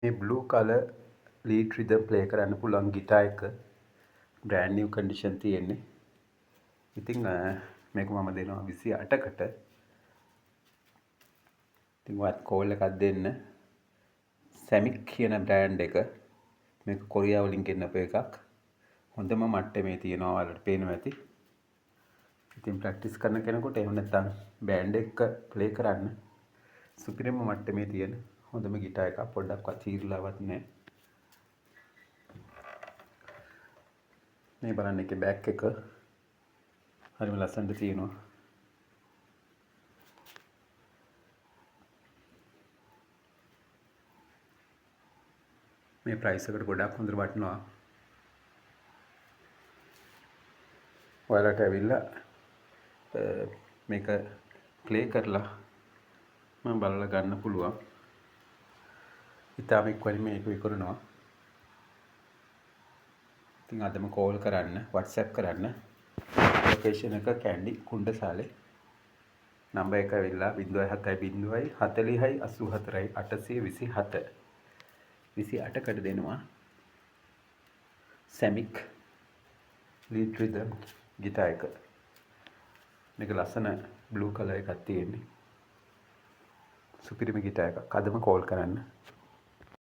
මේ blue color lead rhythm play කරන්න පුළුවන් ගිටාර් එක brand new condition තියෙන්නේ. ඉතින් මේක මම දෙනවා 28කට. ඉතින් ඔයත් කෝල් එකක් දෙන්න. සැමික් කියන බ්‍රෑන්ඩ් එක. මේක කොරියාව වලින් ගෙන්නපු එකක්. හොඳම මට්ටමේ තියෙනවා ඔයාලට පේනවා ඇති. ඉතින් ප්‍රැක්ටිස් කරන කෙනෙකුට එහෙම නැත්නම් බෑන්ඩ් එක ප්ලේ කරන්න සුපිරිම මට්ටමේ තියෙන හොඳම ගිටාර් එකක්. පොඩ්ඩක්වත් චීරලාවත් නැහැ. මේ බලන්න එකේ බෑක් එක හරිම ලස්සනට තියෙනවා. මේ ප්‍රයිස් එකට ගොඩක් හොඳට වටිනවා. ඔයාලට ඇවිල්ලා මේක ප්ලේ කරලා මම බලලා ගන්න පුළුවන්. ඉතාලි වලින් මේක විකුණනවා. ඉතින් අදම කෝල් කරන්න, WhatsApp කරන්න. ලොකේෂන් එක කැන්ඩි කුණ්ඩසාලේ. නම්බර් එක ඇවිල්ලා 070 40 84 827. 28කට දෙනවා. සැමික් ලීඩ් රිදම් ගිටාර් එක. මේක ලස්සන බ්ලූ කලර් එකක් තියෙන්නේ. සුපිරිම ගිටාර් එකක්. අදම කෝල් කරන්න.